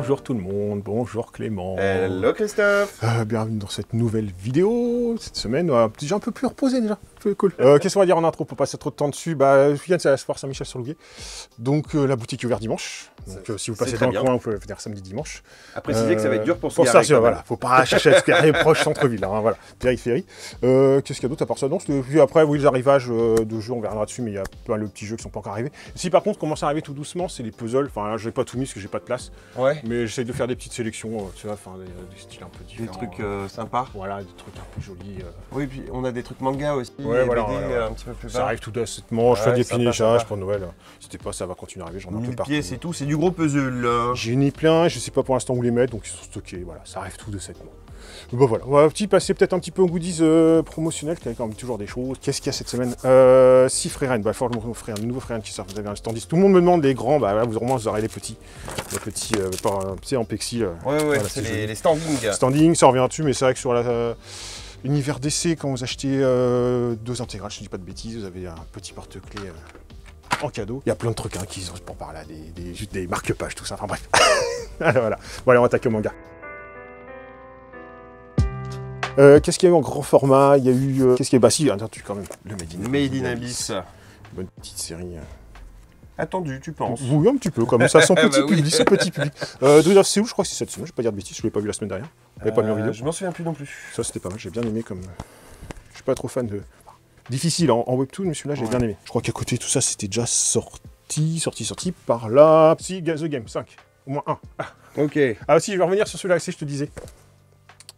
Bonjour tout le monde, bonjour Clément. Hello Christophe. Bienvenue dans cette nouvelle vidéo. Cette semaine, déjà un peu plus reposé déjà. Cool. Qu'est-ce qu'on va dire en intro pour passer trop de temps dessus? Ce week-end c'est la Foire Saint-Michel-sur-Louviers. Donc la boutique est ouverte dimanche. Donc si vous passez dans le coin, vous pouvez venir samedi, dimanche. À préciser que ça va être dur pour se garer. garer. Voilà, faut pas chercher à se garer proche centre-ville. Hein, voilà, périphérie. Qu'est-ce qu'il y a d'autre à part ça? Donc, puis après, oui, les arrivages de jeux, on verra dessus, mais il y a plein de petits jeux qui sont pas encore arrivés. Si par contre commence à arriver tout doucement, c'est les puzzles. Enfin, là, j'ai pas tout mis parce que j'ai pas de place. Ouais. Mais j'essaie de faire des petites sélections, tu vois, enfin des styles un peu différents. Des trucs sympas. Voilà, des trucs un peu jolis. Oui, puis on a des trucs manga aussi. Ouais, voilà, BD, voilà. Un petit peu plus bas. Ça arrive tout doucement, je fais des finissages pour Noël. C'était pas, ça va continuer à arriver, j'en ai un peu 1000 partout. pièces et tout, c'est du gros puzzle. J'ai une plein, je sais pas pour l'instant où les mettre, donc ils sont stockés, voilà, ça arrive tout de cette mois. Bon voilà, on va passer peut-être un petit peu aux goodies promotionnels, qui a quand même toujours des choses. Qu'est-ce qu'il y a cette semaine? 6 Freeren, il faut le nouveau Freeren qui sort, vous avez un standiste. Tout le monde me demande les grands, bah là, vous aurez les petits. Les petits, tu sais, en pexi. Ouais, voilà, c'est les standings. Standing, ça revient dessus, mais c'est vrai que sur l'univers d'essai, quand vous achetez 2 intégrales, je ne dis pas de bêtises, vous avez un petit porte-clés en cadeau. Il y a plein de trucs qui sont pour par là, des marque-pages, tout ça, enfin bref. Voilà. Bon allez, on attaque le manga. Qu'est-ce qu'il y a eu en grand format? Il y a eu... qu'est-ce qu'il y a eu? Bah si, tu quand même. Le Made in Abyss. Bonne petite série. Attendu, tu penses? Oui, un petit peu, comme ça, son petit Bah oui. public, son petit public. Dread of Seoul, je crois que c'est cette semaine, je vais pas dire de bêtises, je l'ai pas vu la semaine dernière. Je l'ai pas mis en vidéo. Je m'en souviens plus non plus. Ça c'était pas mal, j'ai bien aimé comme... Je suis pas trop fan de... Difficile en webtoon, mais celui-là j'ai bien aimé. Je crois qu'à côté de tout ça, c'était déjà sorti par là... Si, The Game, 5. Au moins 1. Ah. Ok. Ah si, je vais revenir sur celui-là, si je te disais.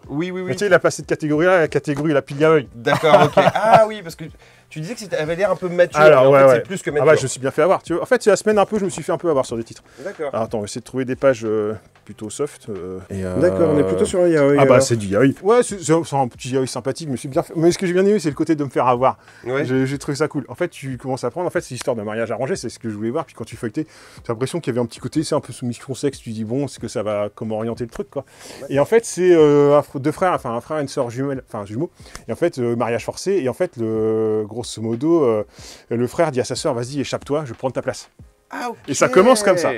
Oui. Mais tu sais, il a passé de catégorie-là, la catégorie la pile à œil. D'accord, ok. Ah oui, parce que tu disais que ça avait l'air un peu mature. Alors, mais en ouais, fait, ouais. c'est plus que mature. Ah bah, je me suis bien fait avoir. Tu vois. En fait, c'est la semaine un peu, je me suis fait un peu avoir sur des titres. D'accord. Alors attends, on va essayer de trouver des pages plutôt soft. D'accord, on est plutôt sur un yaoi. Ah bah c'est du yaoi. Ouais, c'est un petit yaoi sympathique, mais c'est bien fait. Mais ce que j'ai bien aimé, c'est le côté de me faire avoir. Ouais. J'ai trouvé ça cool. En fait, tu commences à prendre, en fait, c'est l'histoire d'un mariage arrangé, c'est ce que je voulais voir. Puis quand tu feuilletais, t'as l'impression qu'il y avait un petit côté, c'est un peu soumission sexe. Tu dis bon, c'est que ça va comment orienter le truc, quoi. Ouais. Et en fait, c'est deux frères, enfin un frère et une sœur jumelle, enfin jumeaux. Et en fait, mariage forcé. Et en fait, grosso modo, le frère dit à sa sœur, vas-y, échappe-toi, je vais prendre ta place. Ah, okay. Et ça commence comme ça.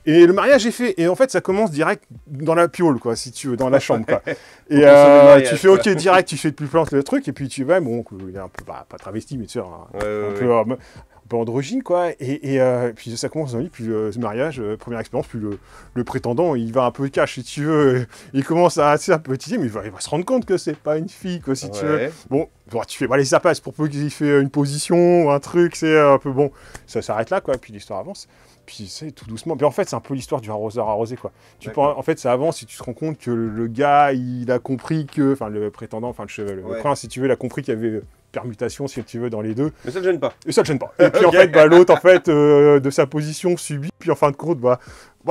Et le mariage est fait. Et en fait, ça commence direct dans la piole, quoi, si tu veux, dans la chambre, quoi. Et tu fais OK direct, tu fais plus plein le truc, et puis tu vas, bon, il est un peu, pas travesti, mais tu sais, un peu androgyne, quoi. Et puis ça commence dans le lit, puis ce mariage, première expérience, puis le prétendant, il va un peu cash, si tu veux. Il commence à petiter, mais il va se rendre compte que c'est pas une fille, quoi, si tu veux. Bon, tu fais, allez, ça passe, pour peu qu'il fait une position ou un truc, c'est un peu bon. Ça s'arrête là, quoi, puis l'histoire avance. Puis c'est tout doucement. Mais en fait, c'est un peu l'histoire du arroseur arrosé, quoi. En fait, ça avance et tu te rends compte que le gars, il a compris que, enfin, le prétendant, enfin, le prince, si tu veux, il a compris qu'il y avait permutation, si tu veux, dans les deux. Mais ça le gêne pas. Et ça le gêne pas. Et puis en fait, l'autre, en fait, de sa position subit, puis en fin de compte,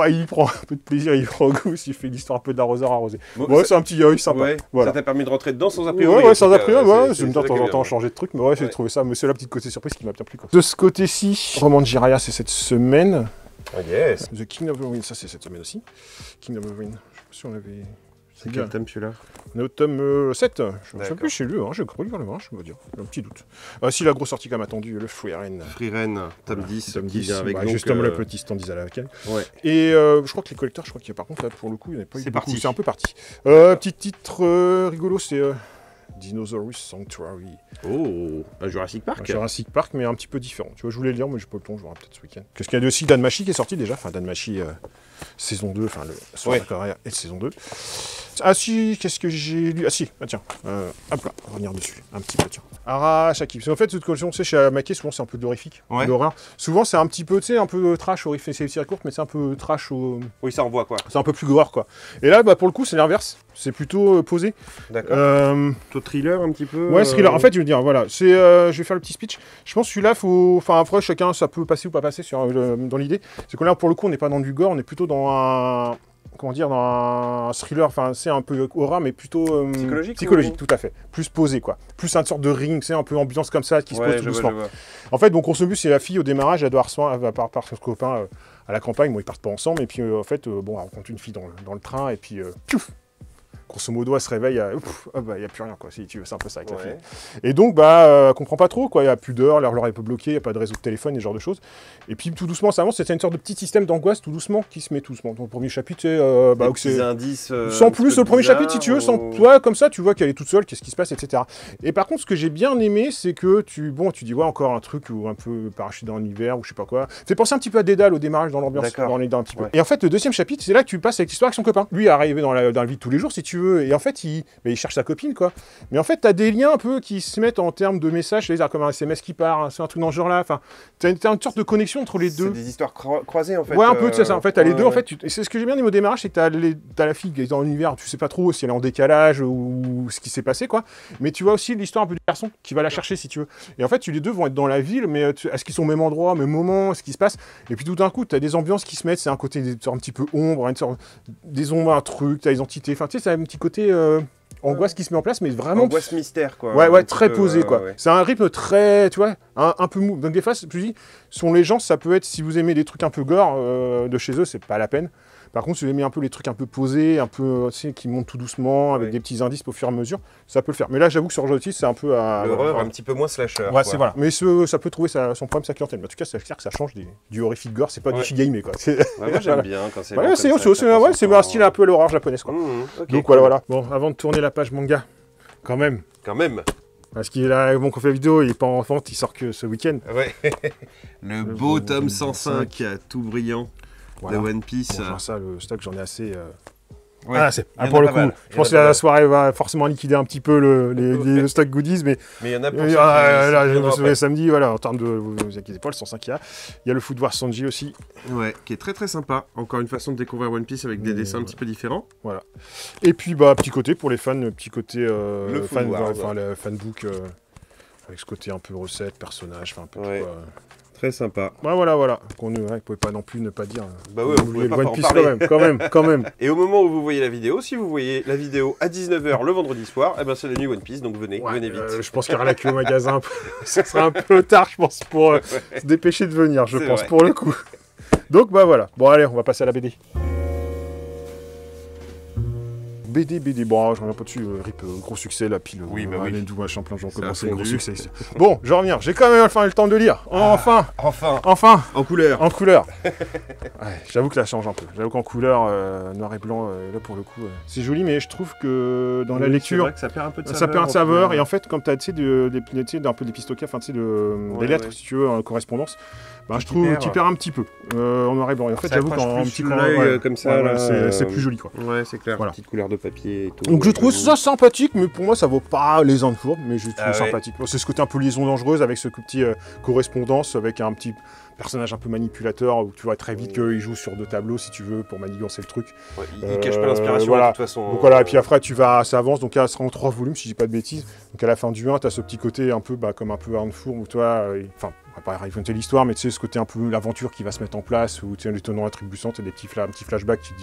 il prend un peu de plaisir, il prend goût, il fait l'histoire un peu de l'arroseur arrosé. Bon, c'est un petit yaoi sympa. Ouais, voilà. Ça t'a permis de rentrer dedans sans a priori. Ouais, sans a priori, ouais. J'aime bien de temps en temps bien. changer de truc, mais ouais, j'ai trouvé ça. Mais c'est la petite côté surprise qui m'a bien plu, quoi. De ce côté-ci, roman de Jiraiya, c'est cette semaine. Ah yes. The King of the Wind, ça c'est cette semaine aussi. King of the Wind, je sais pas si on avait... C'est quel thème celui-là? On est au tome 7, je ne sais plus chez lui, j'ai cru lire le manche, je vais dire, un petit doute. Si la grosse sortie quand même attendue, le Freeren. Freeren, tome 10, tome 10, avec justement le petit standis à laquelle. Ouais. Et je crois que les collecteurs, je crois qu'il y a par contre, là, pour le coup, il n'y en a pas eu beaucoup. Parti. C'est un peu parti. Petit titre rigolo, c'est Dinosaurus Sanctuary. Oh, un Jurassic Park. Un Jurassic Park, mais un petit peu différent. Tu vois, je voulais le lire, mais j'ai pas le temps, je verrai peut-être ce week-end. Qu'est-ce qu'il y a aussi Danmachi qui est sorti déjà, enfin Danmachi saison 2, enfin le Sword Art Online et saison 2. Ah si, qu'est-ce que j'ai lu? Ah si, tiens, hop là, on va revenir dessus, un petit peu, tiens. Arashaki, parce qu'en fait, cette collection, tu sais, chez Amake, souvent c'est un peu d'horrifique, d'horreur. Souvent c'est un petit peu, tu sais, un peu trash, horrifique, c'est une série courte, mais c'est un peu trash au... Oui, ça envoie quoi. C'est un peu plus gore, quoi. Et là, pour le coup, c'est l'inverse, c'est plutôt posé. D'accord. Plutôt thriller un petit peu. Ouais, thriller. En fait, je veux dire, voilà, c'est, je vais faire le petit speech. Je pense que celui-là, enfin après, chacun, ça peut passer ou pas passer dans l'idée. C'est que là, pour le coup, on n'est pas dans du gore, on est plutôt dans un... Comment dire, dans un thriller, enfin c'est un peu horreur, mais plutôt psychologique, tout à fait. Plus posé, quoi. Plus une sorte de ring, c'est un peu ambiance comme ça qui se pose tout doucement. En fait, bon, grosso modo, c'est la fille au démarrage, elle doit recevoir, elle va par son copain à la campagne, bon, ils partent pas ensemble, et puis en fait, bon, elle rencontre une fille dans le train, et puis, piouf, grosso modo, elle se réveille, il n'y a plus rien, quoi, si tu veux, c'est un peu ça avec la fille. Et donc, elle comprend pas trop, quoi, il n'y a plus d'heure, l'heure est peu bloquée, il n'y a pas de réseau de téléphone, et ce genre de choses. Et puis, tout doucement, ça avance, c'est une sorte de petit système d'angoisse, tout doucement, qui se met tout doucement. Donc, le premier chapitre, c'est... des indices... sans plus, le premier chapitre, si tu veux, comme ça, tu vois qu'elle est toute seule, qu'est-ce qui se passe, etc. Et par contre, ce que j'ai bien aimé, c'est que tu dis, ouais, encore un truc un peu parachuté dans l'univers, ou je sais pas quoi. Fait penser un petit peu à Dédale au démarrage dans l'ambiance, un petit peu. Et en fait, le deuxième chapitre, c'est là que tu passes avec l'histoire avec son copain. Lui est arrivé dans la vie de tous les jours, si tu veux, et en fait, il cherche sa copine, quoi. Mais en fait, t'as des liens un peu qui se mettent en termes de messages, c'est comme un SMS qui part, c'est un truc dans ce genre-là. Enfin, t'as une sorte de connexion entre les deux. C'est des histoires croisées, en fait. Ouais, un peu, c'est ça. En fait, t'as les deux, en fait. Et c'est ce que j'ai bien aimé au démarrage, c'est que t'as la fille qui est dans l'univers, tu sais pas trop si elle est en décalage ou ce qui s'est passé, quoi. Mais tu vois aussi l'histoire un peu du garçon qui va la chercher, si tu veux. Et en fait, les deux vont être dans la ville, mais est-ce qu'ils sont au même endroit, au même moment, ce qui se passe. Et puis tout d'un coup, tu as des ambiances qui se mettent, c'est un côté un petit peu ombre, une sorte des ombres, un truc, tu as des entités, enfin tu sais, c'est un petit côté angoisse qui se met en place, mais vraiment... Angoisse mystère, quoi. Ouais, très posé, quoi. Ouais. C'est un rythme très, tu vois, un peu mou. Donc des fois, je dis, sont les gens, ça peut être, si vous aimez des trucs un peu gore de chez eux, c'est pas la peine. Par contre, si vous aimez un peu les trucs un peu posés, un peu, tu sais, qui montent tout doucement, avec des petits indices au fur et à mesure, ça peut le faire. Mais là, j'avoue que sur Jotis, c'est un peu à... L'horreur, un petit peu moins slasher. Ouais, c'est voilà. Mais ça peut trouver son problème, sa clientèle. Mais en tout cas, c'est clair que ça change du horrifique gore, c'est pas du shigeime, quoi. Moi, j'aime bien quand c'est... Ouais, c'est un style un peu l'horreur japonaise, quoi. Donc voilà. Bon, avant de tourner la page manga, quand même. Parce qu'il a mon conflit vidéo, il est pas en vente, il sort que ce week-end. Ouais. Le beau tome 105, tout brillant. De One Piece. Bon, ça, le stock, j'en ai assez. Pour le coup, je pense que la soirée va forcément liquider un petit peu les stock goodies, mais il y en a pour là, je me souviens samedi, voilà, en termes de, vous inquiétez pas, le 105 il y a le Food War Sanji aussi. Ouais, qui est très très sympa. Encore une façon de découvrir One Piece avec des dessins un petit peu différents. Voilà. Et puis, petit côté pour les fans, petit côté le fanbook, avec ce côté un peu recette, personnage, enfin un peu tout. Très sympa. Voilà. Qu'on ne pouvait pas non plus ne pas dire. Bah ouais, on pouvait pas One Piece quand même. Et au moment où vous voyez la vidéo, si vous voyez la vidéo à 19h le vendredi soir, eh ben c'est la nuit One Piece, donc venez vite. Je pense qu'il y aura la queue au magasin. Ce sera un peu tard, je pense, pour se dépêcher de venir, je pense, pour le coup. Donc voilà. Bon allez, on va passer à la BD. BD, bon, je reviens pas dessus, RIP, gros succès, la pile, tout machin, plein de gens commencé, gros succès. Bon, je reviens, j'ai quand même eu le temps de lire, enfin. En couleur. J'avoue que ça change un peu, j'avoue qu'en couleur, noir et blanc, là pour le coup, c'est joli, mais je trouve que dans la lecture, c'est vrai que ça perd un peu de saveur. Ça perd un saveur, et en fait, comme tu as, tu sais, un peu des pistocats, enfin, tu sais, des lettres, si tu veux, en correspondance, je trouve tu perds un petit peu en noir et blanc. Et en fait, j'avoue qu'en petit comme ça, c'est plus joli, quoi. Ouais, c'est clair. Petite couleur de papier et tout. Donc je trouve ça sympathique, mais pour moi ça vaut pas les uns de fourbe, mais je trouve sympathique. C'est ce côté un peu liaison dangereuse avec ce petit correspondance, avec un petit personnage un peu manipulateur où tu vois très vite qu'il joue sur 2 tableaux si tu veux pour manigancer le truc. Ouais, il cache pas l'inspiration de toute façon. Donc voilà, et puis après ça avance, donc là ça sera en 3 volumes si je dis pas de bêtises. Donc à la fin du 1, tu as ce petit côté un peu comme un peu Arne Four où toi, enfin, on va pas raconter l'histoire, mais tu sais, ce côté un peu l'aventure qui va se mettre en place, où tu sais, les tenants attribuants, tu as des petits flashbacks qui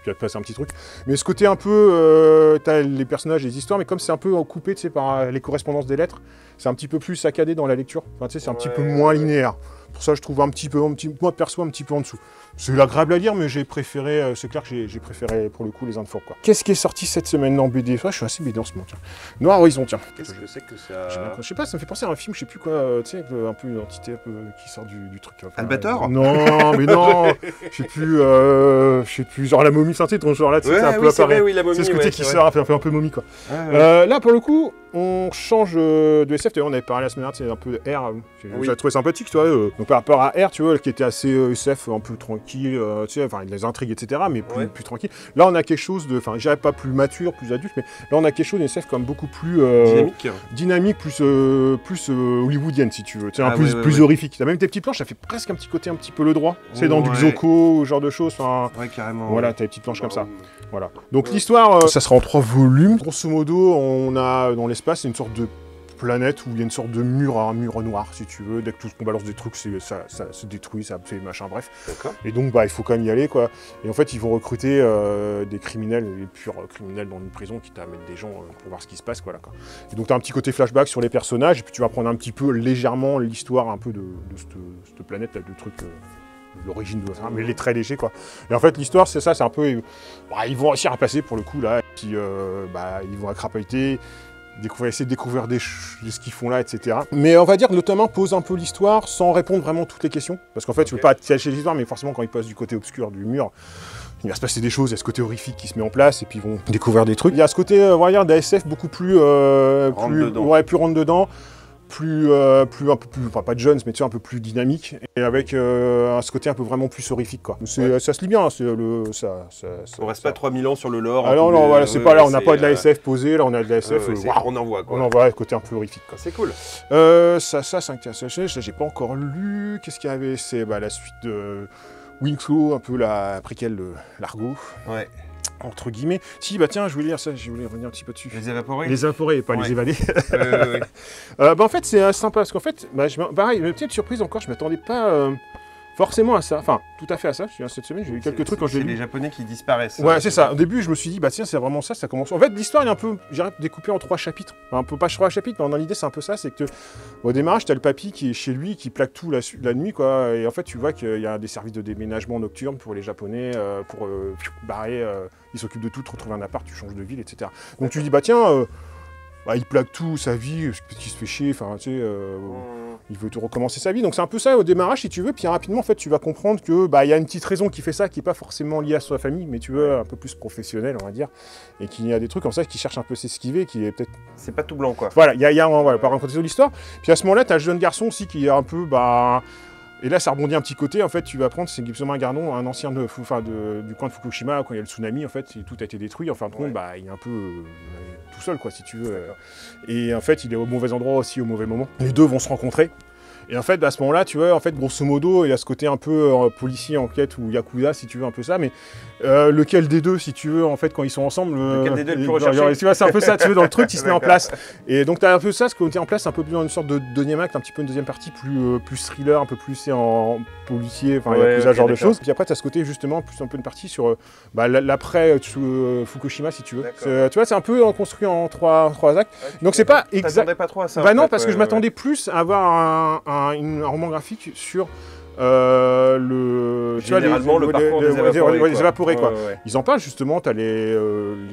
va te passer un petit truc. Mais ce côté un peu, tu as les personnages, les histoires, mais comme c'est un peu coupé, tu sais, par les correspondances des lettres, c'est un petit peu plus saccadé dans la lecture. Enfin, tu sais, c'est un petit peu moins linéaire. Pour ça, je trouve moi perso, un petit peu en dessous. C'est agréable à lire, mais j'ai préféré, c'est clair que j'ai préféré pour le coup les Indes-Four, quoi. Qu'est-ce qui est sorti cette semaine en BD? Je suis assez BD en ce moment, tiens. Noir Horizon, tiens. Qu'est-ce que c'est que ça? Je sais pas, ça me fait penser à un film, je sais plus quoi, tu sais, un peu une entité qui sort du truc. Albator? Non, mais non, je sais plus, genre la momie, c'est un titre, genre là, tu sais, c'est un peu appareil. C'est ce côté qui sort, un peu momie, quoi. Là, pour le coup, on change de SF, on avait parlé la semaine dernière, c'est un peu de R, j'ai trouvé sympathique, tu vois, donc par rapport à R, tu vois, qui était assez SF, un peu tranquille, tu sais, enfin, les intrigues, etc., mais plus tranquille. Là, on a quelque chose de, enfin, je dirais pas plus mature, plus adulte, mais là, on a quelque chose d'une SF comme beaucoup plus dynamique, plus hollywoodienne, si tu veux, tu sais, plus horrifique. T'as même tes petites planches, ça fait presque un petit côté un petit peu le droit, c'est dans du Xoko, ce genre de choses, enfin, carrément. Voilà, t'as des petites planches comme ça. Voilà. Donc l'histoire, ça sera en 3 volumes. Grosso modo, on a dans l'espace une sorte de planète où il y a une sorte de mur noir, si tu veux. Dès que tout ce qu'on balance des trucs, ça se détruit, ça fait machin, bref. Et donc, il faut quand même y aller, quoi. Et en fait, ils vont recruter des criminels, des purs criminels dans une prison, quitte à mettre des gens pour voir ce qui se passe, quoi. Et donc, tu as un petit côté flashback sur les personnages, et puis tu vas prendre un petit peu légèrement l'histoire un peu de cette planète, là, de trucs. L'origine de ça, mais il est très léger, quoi. Et en fait, l'histoire, c'est ça, c'est un peu... ils vont réussir à passer, pour le coup, là, puis ils vont crapahuter, essayer de découvrir ce qu'ils font là, etc. Mais on va dire que le tome 1 pose un peu l'histoire sans répondre vraiment toutes les questions. Parce qu'en fait, tu ne veux pas cacher l'histoire, mais forcément, quand ils passent du côté obscur du mur, il va se passer des choses, il y a ce côté horrifique qui se met en place, et puis ils vont découvrir des trucs. Il y a ce côté, on va dire, d'ASF beaucoup plus... plus rentre dedans. Un peu plus, enfin pas de Jones, mais tu vois, un peu plus dynamique, et avec ce côté un peu vraiment plus horrifique, quoi. Ça se lit bien, on reste pas 3000 ans sur le lore. Ah non, voilà, c'est pas là, on n'a pas de la SF posée, là on a de la SF, on en voit, quoi. On en voit le côté un peu horrifique, quoi. C'est cool. Ça, 5 j'ai pas encore lu, qu'est-ce qu'il y avait? C'est la suite de Winslow, un peu la préquelle de l'Argo. Ouais. Entre guillemets. Si, tiens, je voulais lire ça, je voulais revenir un petit peu dessus. Les évaporés? Les évaporés, et pas les évader. En fait, c'est sympa, parce qu'en fait, pareil, une petite surprise encore, je m'attendais pas forcément à ça. Enfin, tout à fait à ça. Cette semaine, j'ai eu quelques trucs quand j'ai lu. C'est les Japonais qui disparaissent. Ouais, c'est ça. Au début, je me suis dit, tiens, c'est vraiment ça commence. En fait, l'histoire est un peu, découpée en 3 chapitres. Enfin, un peu pas 3 chapitres, mais dans l'idée, c'est un peu ça. C'est que, au démarrage, t'as le papy qui est chez lui, qui plaque tout la nuit, quoi. Et en fait, tu vois qu'il y a des services de déménagement nocturne pour les Japonais, pour barrer. Ils s'occupent de tout, te retrouver un appart, tu changes de ville, etc. Donc tu dis, tiens, il plaque tout, sa vie, parce qu'il se fait chier, enfin, tu sais, il veut tout recommencer sa vie. Donc c'est un peu ça au démarrage, si tu veux. Puis rapidement, en fait, tu vas comprendre que il y a une petite raison qui fait ça, qui n'est pas forcément liée à sa famille, mais tu veux, un peu plus professionnelle, on va dire. Et qu'il y a des trucs comme ça qui cherchent un peu s'esquiver, qui est peut-être... C'est pas tout blanc, quoi. Voilà, il y a par raconter l'histoire. Puis à ce moment-là, tu as le jeune garçon aussi qui est un peu... Et là, ça rebondit un petit côté, en fait, tu vas prendre, c'est Gibson Gardon, un ancien du coin de Fukushima, quand il y a le tsunami, en fait, tout a été détruit, en fin de compte, il est un peu tout seul, quoi, si tu veux. Et en fait, il est au mauvais endroit aussi, au mauvais moment. Les deux vont se rencontrer. Et en fait, à ce moment-là, tu vois, en fait, grosso modo, il y a ce côté un peu policier, enquête, ou yakuza, si tu veux, un peu ça, mais lequel des deux, si tu veux, en fait, quand ils sont ensemble... lequel des deux est le plus recherché? Tu vois, c'est un peu ça, tu veux, dans le truc qui se met en place. Et donc, tu as un peu ça, ce côté en place, un peu plus dans une sorte de deuxième acte, un petit peu une deuxième partie, plus thriller, un peu plus en policier, enfin, il y a plus ce genre de choses. Puis après, tu as ce côté, justement, plus un peu une partie sur l'après Fukushima, si tu veux. Tu vois, c'est un peu construit en trois actes. Donc, c'est pas exact... t'attendais pas trop à ça? Non, parce que je m'attendais plus à avoir un roman graphique sur généralement le parcours des évaporés, quoi. Ils en parlent justement, t'as les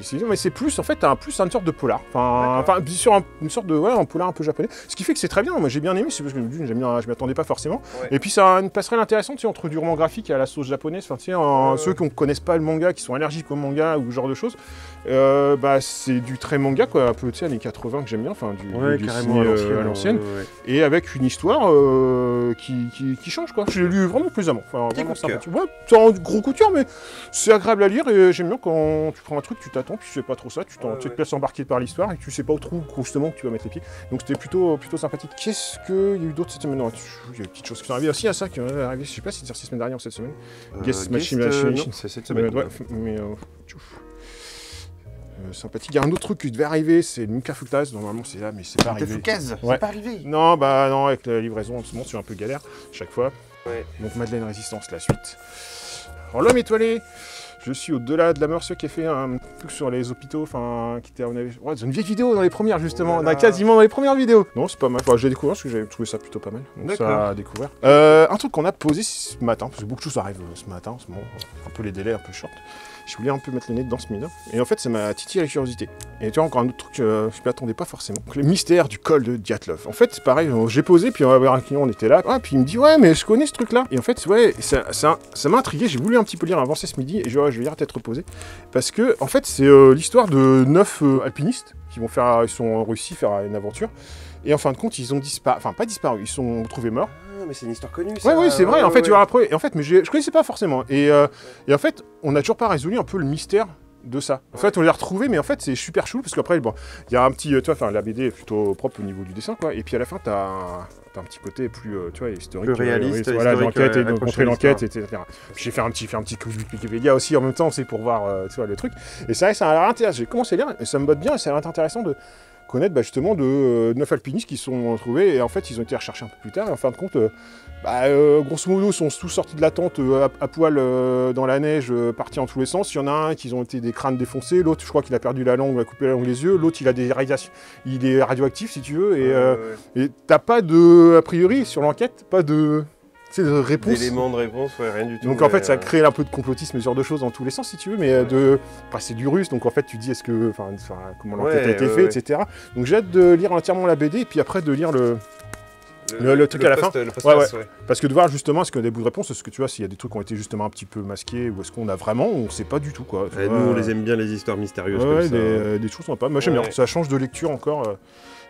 saisons, mais c'est plus, en fait, t'as plus une sorte de polar. Sur une sorte de un polar un peu japonais. Ce qui fait que c'est très bien, moi j'ai bien aimé, c'est parce que je m'y attendais pas forcément. Et puis ça a une passerelle intéressante, tu sais, entre du roman graphique et à la sauce japonaise, enfin, tu sais, ceux qui ne connaissent pas le manga, qui sont allergiques au manga ou ce genre de choses, c'est du très manga, quoi, un peu, tu sais, années 80 que j'aime bien, enfin, du carrément à l'ancienne, et avec une histoire qui change, quoi. Je l'ai lu vraiment plaisamment. Enfin, vraiment sympathique. Ouais, c'est un gros coup de cœur, mais c'est agréable à lire et j'aime bien quand tu prends un truc, tu t'attends, puis tu sais pas trop ça, tu te laisses embarquer par l'histoire et tu sais pas trop justement que tu vas mettre les pieds. Donc c'était plutôt sympathique. Qu'est-ce qu'il y a eu d'autre cette semaine? Non, il y a des petites choses qui sont arrivées aussi à ça, qui sont arrivées, je sais pas si c'est la semaine dernière ou cette semaine. C'est cette semaine. Sympathique. Il y a un autre truc qui devait arriver, c'est le Mukafutaz. Normalement, c'est là, mais c'est pas arrivé. C'est pas arrivé. Non, non, avec la livraison en ce moment, c'est un peu galère chaque fois. Ouais. Donc Madeleine Résistance, la suite. Alors l'homme étoilé, je suis au-delà de la mort, qui a fait un truc sur les hôpitaux, enfin, qui était, c'est une vieille vidéo dans les premières, justement, quasiment dans les premières vidéos. Non, c'est pas mal, j'ai découvert parce que j'avais trouvé ça plutôt pas mal. Donc ça à découvrir. Un truc qu'on a posé ce matin, parce que beaucoup de choses arrivent ce matin, en ce moment, un peu les délais un peu short. Je voulais un peu mettre le nez dans ce mine. Et en fait, ça m'a titillé la curiosité. Et tu vois, encore un autre truc que je ne m'y attendais pas forcément. Donc, le mystère du col de Dyatlov. En fait, c'est pareil, j'ai posé, puis on va voir un client, on était là. Puis il me dit, ouais, mais je connais ce truc-là. Et en fait, ouais, ça m'a intrigué. J'ai voulu un petit peu lire, avancer ce midi, et je vais lire à tête reposée. Parce que, en fait, c'est l'histoire de 9 alpinistes qui ils sont réussi à faire une aventure. Et en fin de compte, ils ont disparu. Enfin, pas disparu, ils sont retrouvés morts. Mais c'est une histoire connue, ça. Oui, c'est vrai. En fait, tu vas après. Et en fait, mais je connaissais pas forcément. Et en fait, on n'a toujours pas résolu un peu le mystère de ça. En fait, on les a retrouvés, mais en fait, c'est super chou parce qu'après, bon, il y a un petit, tu vois, la BD est plutôt propre au niveau du dessin, quoi. Et puis à la fin, t'as un petit côté plus, tu vois, historique, plus réaliste, voilà, l'enquête et de montrer l'enquête, etc. J'ai fait un petit coup de Wikipédia aussi en même temps, c'est pour voir, tu vois, le truc. Et c'est vrai, ça a l'air intéressant. J'ai commencé à lire et ça me botte bien et ça a l'air intéressant de connaître justement de 9 alpinistes qui sont retrouvés et en fait ils ont été recherchés un peu plus tard et en fin de compte grosso modo ils sont tous sortis de la tente à poil dans la neige partis en tous les sens. Il y en a un qui ont été des crânes défoncés, l'autre je crois qu'il a perdu la langue, il a coupé la langue les yeux, l'autre il a des radiations, il est radioactif si tu veux et t'as pas de, a priori sur l'enquête, pas de de réponse. D'éléments de réponse, ouais, rien du tout. Donc en fait, ça crée un peu de complotisme, ce genre de choses dans tous les sens, si tu veux, mais c'est du russe, donc en fait, tu dis est-ce que, comment l'enquête a été faite, etc. Donc j'ai hâte de lire entièrement la BD, et puis après de lire le truc à la fin. Ouais. Parce que de voir justement, est-ce qu'il y a des bouts de réponse, est-ce que tu vois, s'il y a des trucs qui ont été justement un petit peu masqués, ou est-ce qu'on a vraiment, on sait pas du tout, quoi. Nous, on les aime bien, les histoires mystérieuses comme ça. Des choses sympas. Moi, j'aime bien, ça change de lecture encore.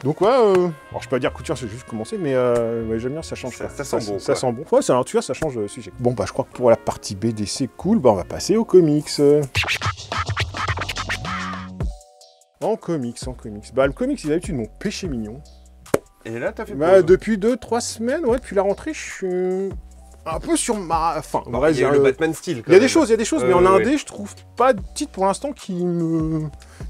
Donc alors je peux pas dire couture, c'est juste commencé, mais j'aime bien, ça change. Ça sent bon. Ça sent bon. Ouais, tu vois, ça change de sujet. Bon, je crois que pour la partie BD, c'est cool. On va passer aux comics. En comics. Le comics, d'habitude, mon péché mignon. Et là, t'as fait pause. Depuis 2-3 semaines, depuis la rentrée, je suis un peu sur ma... Enfin, il y a le Batman style. Il y a des choses, mais en indé, je trouve pas de titre pour l'instant qui me...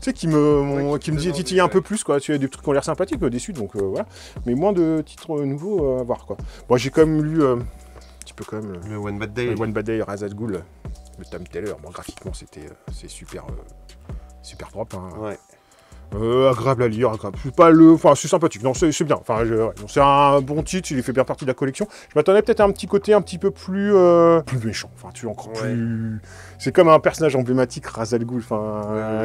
Tu sais, qui me titille un peu plus, quoi. Tu as des trucs qui ont l'air sympathiques, déçus, donc voilà. Mais moins de titres nouveaux à voir, quoi. Bon, j'ai quand même lu un petit peu quand même... Le One Bad Day. Le One Bad Day, Ra's al Ghul, le Tom Taylor. Bon, graphiquement, c'est super propre, hein. Ouais. Agréable à lire, c'est sympathique, non, c'est bien, c'est un bon titre, il fait bien partie de la collection. Je m'attendais peut-être à un petit côté un petit peu plus méchant, tu vois, encore plus... C'est comme un personnage emblématique, Ra's al Ghul, tu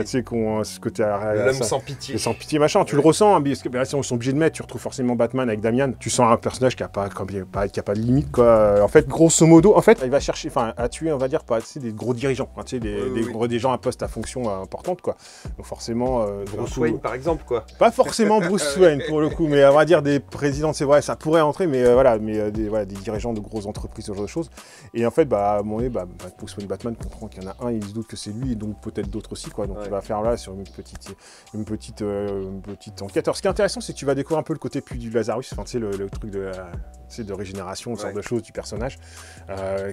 sais, ce côté... L'homme sans pitié. Sans pitié, machin, tu le ressens, hein, parce que ils sont obligés de mettre, tu retrouves forcément Batman avec Damian, tu sens un personnage qui a pas de limite, quoi. En fait, grosso modo, il va chercher, à tuer, on va dire, des gros dirigeants, tu sais, des gens à poste à fonction importante, quoi. Donc forcément... Bruce Wayne, par exemple, quoi. Pas forcément Bruce Wayne, pour le coup, mais on va dire des présidents, c'est vrai, ça pourrait entrer, mais des dirigeants de grosses entreprises, ce genre de choses. Et en fait, à un moment donné, Bruce Wayne, Batman comprend qu'il y en a un, il se doute que c'est lui, et donc peut-être d'autres aussi, quoi. Donc il va faire là sur une petite enquête. Alors ce qui est intéressant, c'est que tu vas découvrir un peu le côté plus du Lazarus, tu sais, le truc de régénération, ce genre de choses du personnage,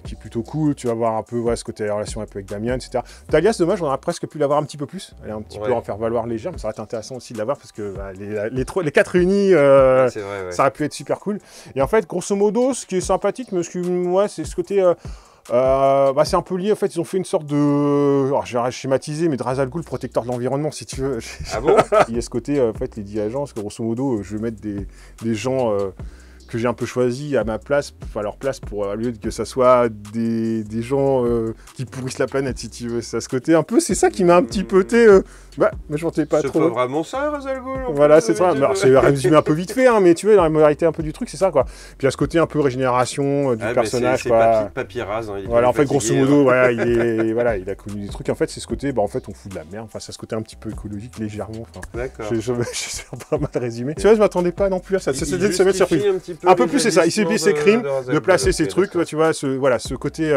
qui est plutôt cool. Tu vas voir un peu ce côté la relation un peu avec Damian, etc. Talia, c'est dommage, on aurait presque pu l'avoir un petit peu plus. Elle est un petit peu en faire valoir légère, mais ça aurait été intéressant aussi de l'avoir parce que les quatre réunis, ça aurait pu être super cool. Et en fait, grosso modo, ce qui est sympathique, c'est ce côté... c'est un peu lié, en fait, ils ont fait une sorte de... Alors, je vais schématiser, mais de Ra's al Ghul, protecteur de l'environnement, si tu veux. Ah bon? Il y a ce côté, en fait, les dirigeants, parce que grosso modo, je vais mettre des gens... que j'ai un peu choisi à ma place, à leur place, pour au lieu que ça soit des gens qui pourrissent la planète, si tu veux. C'est à ce côté un peu, c'est ça qui m'a un petit peu mais je m'entendais pas trop. C'est pas vraiment ça, Ra's al Ghul. Voilà, c'est ça. Alors, c'est résumé un peu vite fait, mais tu vois, dans la moralité un peu du truc, c'est ça, quoi. Puis à ce côté un peu régénération du personnage, quoi. C'est Papy Raz. Voilà, en fait, grosso modo, il a connu des trucs. En fait, c'est ce côté, en fait, on fout de la merde. Enfin, c'est ce côté un petit peu écologique, légèrement. D'accord. Je sais pas mal résumé. Tu vois, je m'attendais pas non plus à ça. C'est de se mettre surprise. Un peu plus, c'est ça. Il s'est ses crimes, de placer ses trucs, tu vois, ce côté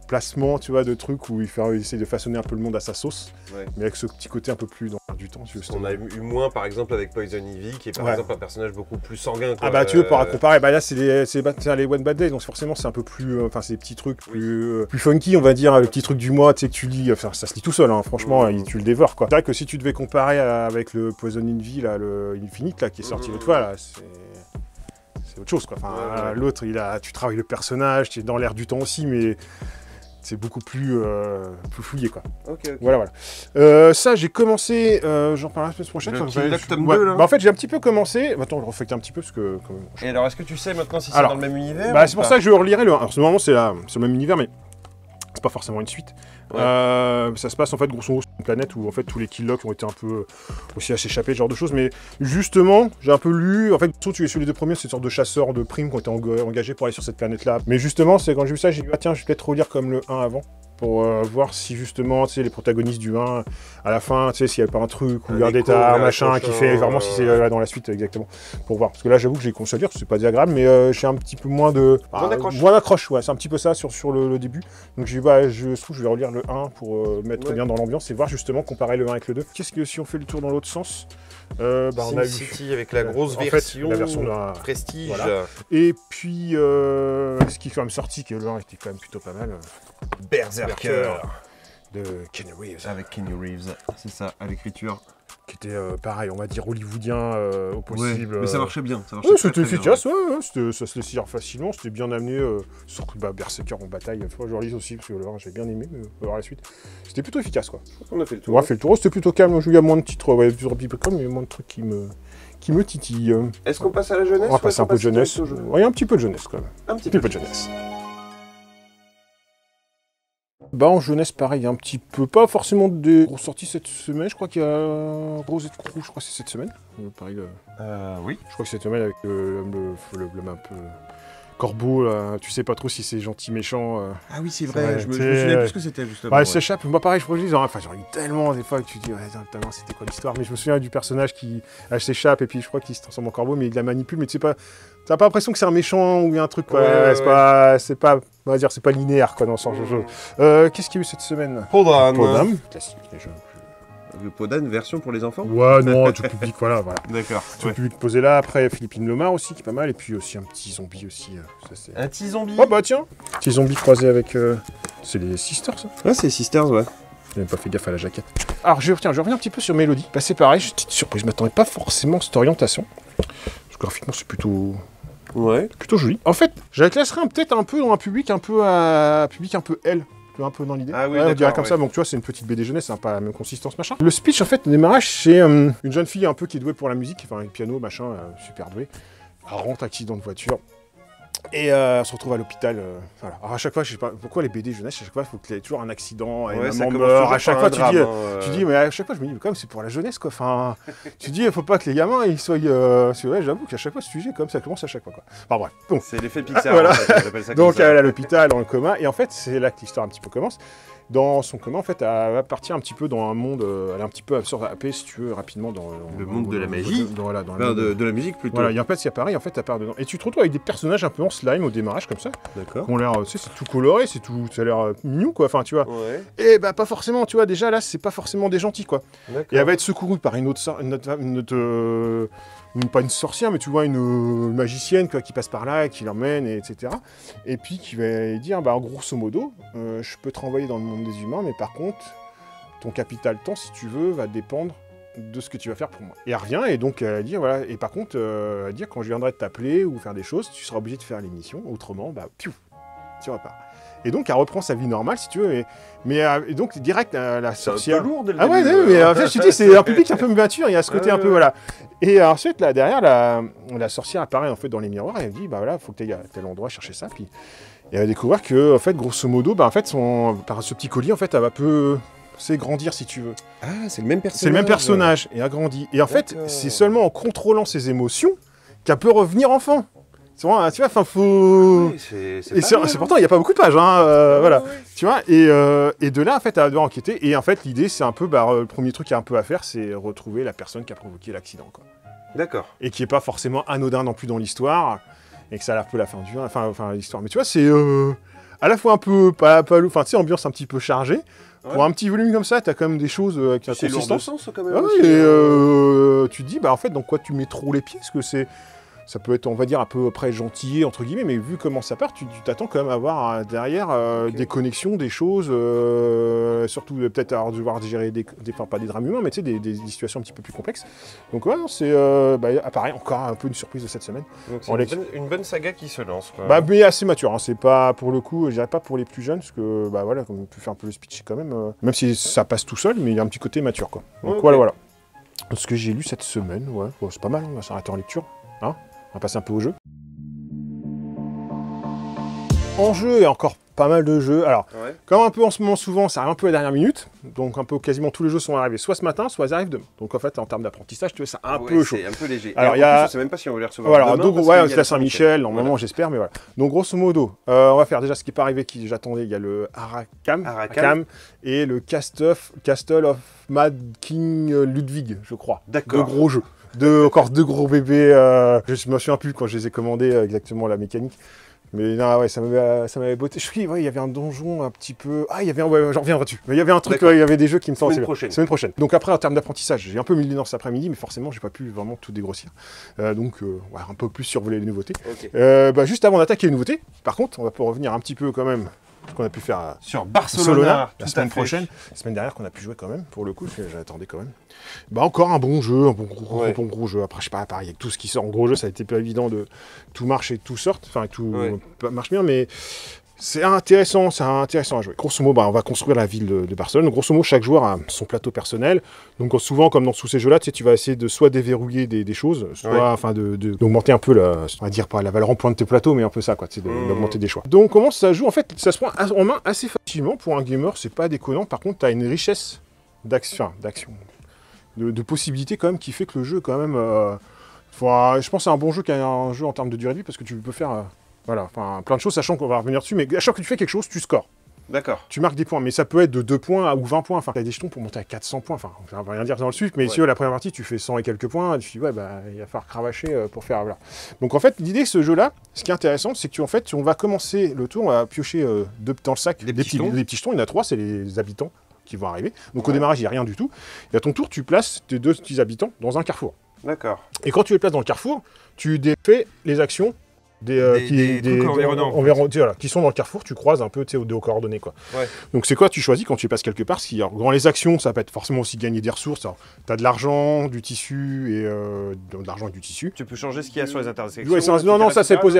placement, tu vois, de trucs où il essaie de façonner un peu le monde à sa sauce, mais avec ce petit côté un peu plus dans l'air du temps. On a eu moins, par exemple, avec Poison Ivy, qui est par exemple un personnage beaucoup plus sanguin, quoi. Tu veux, pour comparer, là, c'est les One Bad Day, donc forcément, c'est un peu plus, c'est des petits trucs plus funky, on va dire, le petit truc du mois, tu sais, que tu lis, ça se lit tout seul, hein, franchement, tu le dévores, quoi. C'est vrai que si tu devais comparer avec le Poison Ivy, là, le Infinite, là, qui est sorti l'autre fois, là, c'est autre chose, quoi. L'autre, tu travailles le personnage, tu es dans l'air du temps aussi, mais c'est beaucoup plus fouillé, quoi. Ok. Voilà. Ça, j'ai commencé, j'en parlerai la semaine prochaine. Le tome 2, là. En fait, j'ai un petit peu commencé. Attends, je refais un petit peu parce que. Quand même, Et alors, est-ce que tu sais maintenant si c'est dans le même univers? C'est pour ça que je relirai le 1. Alors, normalement, c'est le même univers, mais c'est pas forcément une suite. Ça se passe en fait grosso modo sur une planète où en fait tous les Killocks ont été un peu aussi à s'échapper, ce genre de choses. Mais justement, j'ai un peu lu. En fait, tu es sur les deux premiers, c'est une sorte de chasseurs de primes qui ont été engagés pour aller sur cette planète-là. Mais justement, c'est quand j'ai vu ça, j'ai dit tiens, je vais peut-être relire comme le 1 avant. Pour voir si justement, tu sais, les protagonistes du 1, à la fin, tu sais, s'il n'y avait pas un truc ou un détail, machin, qui fait vraiment si c'est là dans la suite, exactement. Pour voir. Parce que là, j'avoue que j'ai commencé à lire, c'est pas désagréable, mais j'ai un petit peu moins de. Moins d'accroche, ouais, c'est un petit peu ça sur le début. Donc je trouve que je vais relire le 1 pour mettre bien dans l'ambiance et voir justement comparer le 1 avec le 2. Qu'est-ce que si on fait le tour dans l'autre sens? On a eu City avec la grosse version, la version de Prestige. Voilà. Et puis, ce qui est quand même sorti, que le 1 était quand même plutôt pas mal. Berserker de Keanu Reeves. Avec Keanu Reeves, c'est ça, à l'écriture. qui était pareil, on va dire hollywoodien au possible. Ouais, mais ça marchait bien. Ça marchait Ouais, très, c'était très bien, efficace, ça se laissait lire facilement, c'était bien amené. Surtout Berserker en bataille, je relis aussi, parce que là, j'ai bien aimé, mais voir la suite. C'était plutôt efficace, quoi. On a fait le tour. On a fait le tour, c'était plutôt calme. Il y a moins de titres, ouais, du Robibicon, mais il y a moins de trucs qui me titillent. Est-ce qu'on passe à la jeunesse? On va passer un peu de jeunesse. Ouais, un petit peu de jeunesse, quand même. Un petit peu de jeunesse. Bah en jeunesse pareil un petit peu, pas forcément des grosses sorties cette semaine, je crois qu'il y a Rosette Crew, je crois que c'est cette semaine. Pareil, oui. je crois que c'est cette semaine avec le un peu corbeau, là, tu sais pas trop si c'est gentil, méchant. Ah oui c'est Ouais, vrai, je me souvenais plus ce que c'était justement. Bah, il s'échappe, moi pareil, je crois que je dis, enfin j'en ai tellement des fois que tu dis, ouais, putain, c'était quoi l'histoire, mais je me souviens du personnage qui s'échappe et puis je crois qu'il se transforme en corbeau, mais il la manipule, mais tu sais pas, t'as pas l'impression que c'est un méchant ou un truc, quoi. C'est pas, on va dire, c'est pas linéaire, quoi, dans ce genre de jeu. Qu'est-ce qu'il y a eu cette semaine? Podam. Classique, déjà. Le Podam version pour les enfants? Ouais, non, tout public, voilà. D'accord. Tout public posé là, après Philippine Lomar aussi, qui est pas mal, et puis aussi un petit zombie aussi. Ça, c'est... Un petit zombie? Oh bah tiens, petit zombie croisé avec... C'est les Sisters, ça? Ah c'est Sisters, ouais. J'ai même pas fait gaffe à la jaquette. Alors je reviens un petit peu sur Mélodie. Bah c'est pareil, j'ai une petite surprise, je m'attendais pas forcément à cette orientation. Parce que graphiquement c'est plutôt joli. En fait, je la classerais peut-être un peu dans un public un peu L. Un peu dans l'idée. Ah oui, on dirait comme ça, donc tu vois, c'est une petite BD jeunesse, pas la même consistance, machin. Le speech, en fait, le démarrage, c'est une jeune fille un peu qui est douée pour la musique, enfin, le piano, machin, super douée. Elle rentre, accident de voiture. Et elle se retrouve à l'hôpital. Voilà. Alors à chaque fois, je sais pas pourquoi les BD jeunesse, à chaque fois, il faut qu'il y ait toujours un accident, et maman meurt. À chaque fois, tu dis, mais à chaque fois, je me dis, mais quand même, c'est pour la jeunesse, quoi. Enfin, tu dis, il faut pas que les gamins, ils soient. Ouais, j'avoue qu'à chaque fois, ce sujet, comme ça commence à chaque fois, quoi. Enfin bref. Bon. C'est l'effet Pixar. Voilà. En fait, on appelle ça donc comme ça. elle est à l'hôpital, dans le coma, et en fait, c'est là que l'histoire un petit peu commence. Dans son coma, en fait, elle va partir un petit peu dans un monde, elle est un petit peu absorbée, si tu veux, rapidement dans le monde de la magie, de la musique plutôt. Voilà, et en fait, c'est pareil, en fait, t'as part dedans. Et tu te retrouves avec des personnages un peu en slime au démarrage, comme ça. D'accord. Qui ont l'air, tu sais, c'est tout coloré, ça a l'air mignon, quoi, enfin, tu vois. Ouais. Et bah, pas forcément, tu vois, déjà, là, c'est pas forcément des gentils, quoi. D'accord. Et elle va être secourue par pas une sorcière, mais tu vois, une magicienne, quoi, qui passe par là, qui l'emmène, etc. Et puis qui va dire, bah, grosso modo, je peux te renvoyer dans le monde des humains, mais par contre, ton capital temps, si tu veux, va dépendre de ce que tu vas faire pour moi. Et elle revient, et donc elle dit, voilà, et par contre, elle va dire, quand je viendrai t'appeler ou faire des choses, tu seras obligé de faire l'émission, autrement, bah, piou, tu repars. Et donc elle reprend sa vie normale, si tu veux, et donc direct, la sorcière... C'est un peu lourd dès le Ah ouais, début, mais en fait, je te dis, c'est un public un peu mature, il y a ce côté un peu, voilà. Et ensuite, là, derrière, la sorcière apparaît, en fait, dans les miroirs, et elle dit, bah voilà, faut que tu ailles à tel endroit chercher ça, puis elle va découvrir que, en fait, grosso modo, bah en fait, par ce petit collier, en fait, elle va c'est grandir, si tu veux. Ah, c'est le même personnage. C'est le même personnage, et agrandi. Et en fait, c'est seulement en contrôlant ses émotions qu'elle peut revenir enfant. C'est vraiment, tu vois, enfin, faut... Oui, et c'est pourtant, il n'y a pas beaucoup de pages, hein, voilà. Oui. Tu vois, et de là, en fait, elle va devoir enquêter. Et en fait, l'idée, c'est un peu, le premier truc qu'il y a un peu à faire, c'est retrouver la personne qui a provoqué l'accident, quoi. D'accord. Et qui n'est pas forcément anodin non plus dans l'histoire, et que ça a l'air un peu la fin du... Enfin, l'histoire. Mais tu vois, c'est à la fois un peu, enfin, tu sais, ambiance un petit peu chargée. Ouais. Pour un petit volume comme ça, t'as quand même des choses qui ont consistance. C'est lourd de sens, quand même. Ah, aussi, et tu te dis, bah, en fait, dans quoi tu mets trop les pieds, parce que ça peut être, on va dire, un peu près gentil, entre guillemets, mais vu comment ça part, tu t'attends quand même à avoir derrière des connexions, des choses, surtout peut-être à devoir gérer enfin, pas des drames humains, mais tu sais, des situations un petit peu plus complexes. Donc ouais, c'est, pareil, encore un peu une surprise de cette semaine. Donc c'est une bonne saga qui se lance, quoi. Bah, mais assez mature, hein. C'est pas, pour le coup, je dirais pas pour les plus jeunes, parce que, bah voilà, comme on peut faire un peu le speech quand même, même si ça passe tout seul, mais il y a un petit côté mature, quoi. Donc voilà. Ce que j'ai lu cette semaine, ouais, bon, c'est pas mal, on va s'arrêter en lecture, hein. On va passer un peu au jeu. En jeu, il y a encore pas mal de jeux. Alors, comme un peu en ce moment souvent, ça arrive un peu à la dernière minute. Donc un peu quasiment tous les jeux sont arrivés soit ce matin, soit ils arrivent demain. Donc en fait, en termes d'apprentissage, tu vois, c'est un peu chaud. C'est un peu léger. Alors il y a... Je sais même pas si on va les recevoir demain. Donc ouais, c'est la Saint-Michel, normalement j'espère, mais voilà. Donc grosso modo, on va faire déjà ce qui n'est pas arrivé, qui j'attendais. Il y a le Arrakam et le Castle of Mad King Ludwig, je crois. D'accord. Deux gros jeux. Encore deux gros bébés. Je me souviens plus quand je les ai commandés exactement la mécanique. Mais non, ouais, ça m'avait botté. Je suis, ouais, il y avait un donjon un petit peu. Ah, il y avait j'en reviendrai dessus. Mais il y avait un truc, il y avait des jeux qui me semblaient. Semaine prochaine. Donc après, en termes d'apprentissage, j'ai un peu mis le nez dans cet après-midi, mais forcément, j'ai pas pu vraiment tout dégrossir. Donc, un peu plus survoler les nouveautés. Okay. Juste avant d'attaquer les nouveautés, par contre, on va pouvoir revenir un petit peu quand même ce qu'on a pu faire sur Barcelone la semaine prochaine. La semaine dernière qu'on a pu jouer quand même, pour le coup, parce que j'attendais quand même. Bah encore un bon jeu, un bon gros jeu. Après, je sais pas, pareil, avec tout ce qui sort en gros jeu, ça a été pas évident de tout marche et tout sorte, enfin tout marche bien, mais c'est intéressant à jouer. Grosso modo, on va construire la ville de Barcelone. Grosso modo, chaque joueur a son plateau personnel. Donc souvent, comme dans tous ces jeux-là, tu vas essayer de soit déverrouiller des choses, soit d'augmenter un peu on va dire pas la valeur en point de tes plateaux, mais un peu ça, quoi, d'augmenter des choix. Donc comment ça joue? En fait, ça se prend en main assez facilement. Pour un gamer, c'est pas déconnant. Par contre, tu as une richesse d'action, de possibilités quand même qui fait que le jeu, quand même, je pense que c'est un bon jeu qui a un jeu en termes de durée de vie parce que tu peux faire voilà, enfin plein de choses, sachant qu'on va revenir dessus, mais à chaque fois que tu fais quelque chose, tu scores. D'accord. Tu marques des points, mais ça peut être de 2 points ou 20 points. Enfin, tu as des jetons pour monter à 400 points. Enfin, ça va rien dire dans le suite, mais si la première partie, tu fais 100 et quelques points, tu dis, ouais, bah, il va falloir cravacher pour faire. Voilà. Donc, en fait, l'idée de ce jeu-là, ce qui est intéressant, c'est que on va commencer le tour, on va piocher dans le sac des petits jetons. Il y en a 3, c'est les habitants qui vont arriver. Donc, au démarrage, il n'y a rien du tout. Et à ton tour, tu places tes 2 petits habitants dans un carrefour. D'accord. Et quand tu les places dans le carrefour, tu défais les actions. Des trucs environnants, qui sont dans le carrefour, tu croises un peu aux coordonnées, quoi. Ouais. Donc c'est quoi tu choisis quand tu passes quelque part? Dans les actions, ça peut être forcément aussi gagner des ressources. Tu as de l'argent, du tissu et de l'argent et du tissu. Tu peux changer ce qu'il y a sur les intersections. Ouais, non, ça c'est posé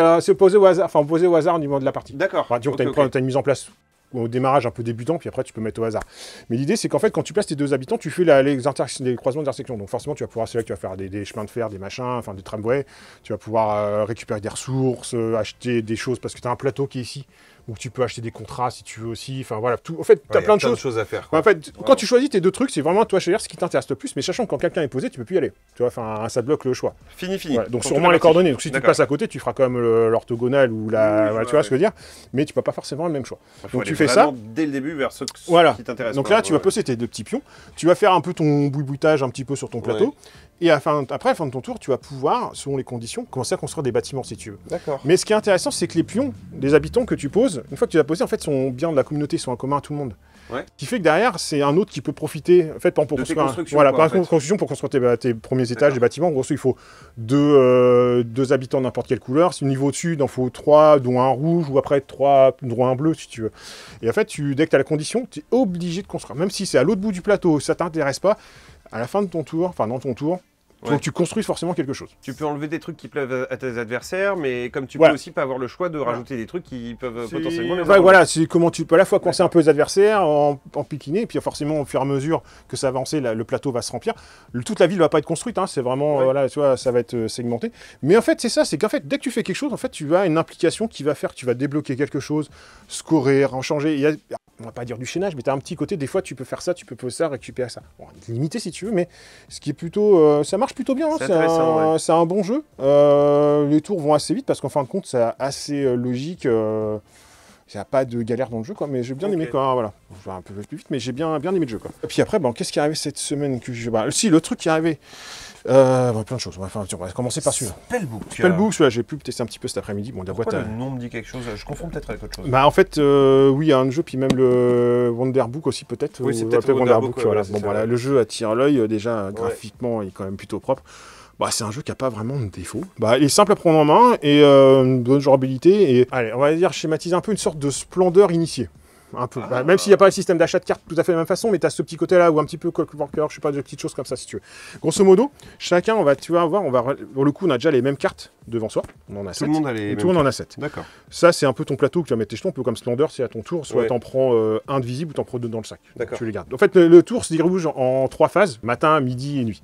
au hasard, posé au hasard au niveau de la partie. D'accord. Enfin, disons que tu as une mise en place au démarrage un peu débutant, puis après tu peux mettre au hasard. Mais l'idée c'est qu'en fait quand tu places tes 2 habitants, tu fais les croisements d'intersections. Donc forcément tu vas pouvoir, c'est là que tu vas faire des chemins de fer, des machins, enfin des tramways, tu vas pouvoir récupérer des ressources, acheter des choses, parce que tu as un plateau qui est ici, où tu peux acheter des contrats si tu veux aussi, enfin voilà, tout. En fait, tu as plein de choses à faire. Quoi. En fait, quand tu choisis tes 2 trucs, c'est vraiment toi choisir ce qui t'intéresse le plus, mais sachant que quand quelqu'un est posé, tu peux plus y aller. Tu vois, enfin ça bloque le choix. Fini. Voilà, donc sûrement les coordonnées. Donc si tu passes à côté, tu feras quand même l'orthogonale ou la, tu vois ce que je veux dire, mais tu peux pas forcément le même choix. Donc tu fais ça dès le début vers ce qui t'intéresse. Donc là, tu vas poser tes 2 petits pions, tu vas faire un peu ton boui-boitage un petit peu sur ton plateau. Et après, à la fin de ton tour, tu vas pouvoir, selon les conditions, commencer à construire des bâtiments si tu veux. D'accord. Mais ce qui est intéressant, c'est que les pions des habitants que tu poses, une fois que tu les as posés, en fait, sont bien de la communauté, sont en commun à tout le monde. Ouais. Ce qui fait que derrière, c'est un autre qui peut profiter, en fait, pour construire pour construire tes premiers étages des bâtiments. En gros, il faut 2 habitants de n'importe quelle couleur. Si au niveau dessus, il en faut 3, dont un rouge, ou après 3, dont un bleu, si tu veux. Et en fait, dès que tu as la condition, tu es obligé de construire. Même si c'est à l'autre bout du plateau, ça t'intéresse pas, à la fin de ton tour, enfin dans ton tour, il faut que tu construises forcément quelque chose. Tu peux enlever des trucs qui plaisent à tes adversaires, mais comme tu peux aussi pas avoir le choix de rajouter des trucs qui peuvent potentiellement les avoir. Voilà, c'est comment tu peux à la fois coincer un peu les adversaires, en piquiner, et puis forcément, au fur et à mesure que ça va avancer, le plateau va se remplir. Toute la ville va pas être construite, c'est vraiment, voilà, tu vois, ça va être segmenté. Mais en fait, c'est ça, c'est qu'en fait, dès que tu fais quelque chose, en fait, tu as une implication qui va faire que tu vas débloquer quelque chose, scorer, en changer. On va pas dire du chaînage, mais tu as un petit côté, des fois, tu peux faire ça, tu peux poser ça, récupérer ça. Bon, limité si tu veux, mais ce qui est plutôt... ça marche plutôt bien, c'est un bon jeu. Les tours vont assez vite, parce qu'en fin de compte, c'est assez logique. Il n'y a pas de galère dans le jeu, quoi, mais j'ai bien aimé, quoi. Voilà. Je vais un peu plus vite, mais j'ai bien aimé le jeu, quoi. Et puis après, qu'est-ce qui est arrivé cette semaine que si, le truc qui est arrivé... plein de choses. On va commencer par celui-là. Spellbook, celui-là, j'ai pu tester un petit peu cet après-midi. Bon, le nom me dit quelque chose. Je confonds peut-être avec autre chose. En fait, oui, il y a un jeu, puis même le Wonderbook aussi, peut-être. Oui, c'est peut-être Wonderbook. Voilà, le jeu attire l'œil. Déjà, graphiquement, il est quand même plutôt propre. C'est un jeu qui n'a pas vraiment de défaut. Il est simple à prendre en main et une bonne jouabilité. Et allez, on va dire schématiser un peu une sorte de splendeur initiée. Un peu. Même s'il n'y a pas le système d'achat de cartes tout à fait de la même façon, mais tu as ce petit côté-là ou un petit peu Clockworker, je sais pas, des petites choses comme ça si tu veux. Grosso modo, chacun, pour le coup, on a déjà les mêmes cartes devant soi. On en a 7. Tout le monde en a 7. D'accord. Ça, c'est un peu ton plateau que tu vas mettre tes jetons, un peu comme Splendor, c'est à ton tour. Soit t'en prends un de visible ou t'en prends 2 dans le sac. D'accord. Tu les gardes. En fait, le tour se déroule en 3 phases, matin, midi et nuit.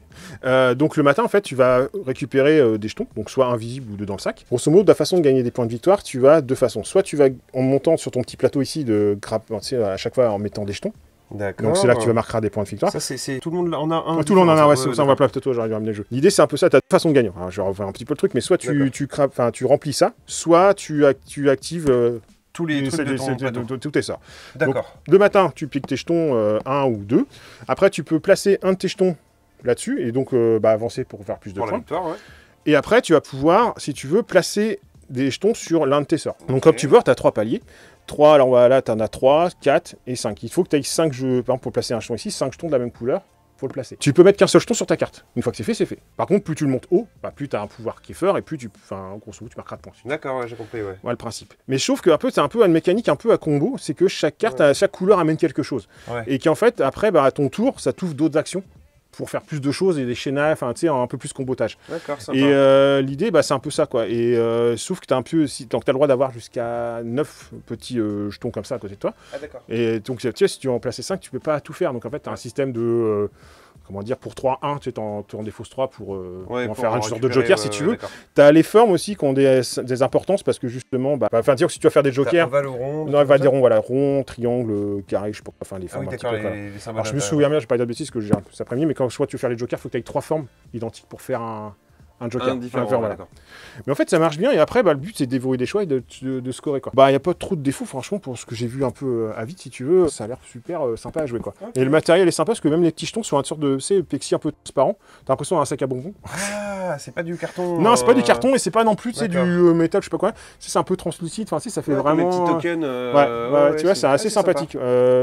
Donc le matin, en fait, tu vas récupérer des jetons, donc soit invisible ou 2 dans le sac. Grosso modo, la façon de gagner des points de victoire, tu as 2 façons. Soit tu vas, en montant sur ton petit plateau ici, à chaque fois en mettant des jetons. D'accord. Donc c'est là que tu vas marquer des points de victoire. Ça, c'est tout le monde en a un. Tout le monde en a, ouais, ça on va plateau, j'arrive à amener le jeu. L'idée, c'est un peu ça, tu as 2 façons de gagner. Alors, je vais revoir un petit peu le truc, mais soit tu remplis ça, soit tu actives tous les trucs de ton plateau. Tout est ça. D'accord. Donc, le matin, tu piques tes jetons 1 ou 2. Après, tu peux placer un de tes jetons là-dessus et donc avancer pour faire plus de points. La victoire, ouais. Et après, tu vas pouvoir, si tu veux, placer des jetons sur l'un de tes sorts. Donc, comme tu vois, tu as 3 paliers. 3, alors voilà, tu en as 3, 4 et 5. Il faut que tu ailles 5 jeux, par exemple, pour placer un jeton ici, 5 jetons de la même couleur faut le placer. Tu peux mettre qu'un seul jeton sur ta carte. Une fois que c'est fait, c'est fait. Par contre, plus tu le montes haut, plus tu as un pouvoir kiffer et plus tu, en grosso modo, tu marqueras de points. D'accord, ouais, j'ai compris, ouais. Ouais, le principe. Mais je trouve que c'est un peu une mécanique un peu à combo, c'est que chaque carte, chaque couleur amène quelque chose. Ouais. Et qu'en fait, après, à ton tour, ça t'ouvre d'autres actions pour faire plus de choses et des chaînages, tu sais, un peu plus combotage. D'accord, sympa. Et l'idée, c'est un peu ça, quoi. Et sauf que tu as un peu, donc tu as le droit d'avoir jusqu'à 9 petits jetons comme ça à côté de toi. Ah, d'accord. Et donc, tu sais, si tu veux en placer 5, tu peux pas tout faire. Donc, en fait, tu as un système de, comment dire, pour 3-1, tu sais, t'en défausses 3 pour faire une sorte de joker, si tu veux. Tu as les formes aussi qui ont des importances, parce que justement, dire que si tu vas faire des jokers... Ovale ou rond. Non, ovale, rond, voilà, rond, triangle, carré, je sais pas, enfin, les formes un petit peu. Alors, je me souviens bien, je vais pas dire de bêtises, que j'ai un peu cet après-midi, mais quand tu veux faire les jokers, il faut que tu aies 3 formes identiques pour faire un joker. Différent, voilà. Mais en fait, ça marche bien, et après, le but, c'est de déverrouiller des choix et de scorer, quoi. Il n'y a pas trop de défauts, franchement, pour ce que j'ai vu un peu à vite, si tu veux, ça a l'air super sympa à jouer, quoi. Okay. Et le matériel est sympa, parce que même les petits jetons sont une sorte de, plexi un peu transparent. T'as l'impression d'un sac à bonbons. Ah, c'est pas du carton. Non, c'est pas du carton, et c'est pas non plus, du métal, je sais pas quoi. C'est un peu translucide, enfin, ça fait vraiment... Des petits tokens. Ouais, tu vois, c'est assez sympathique.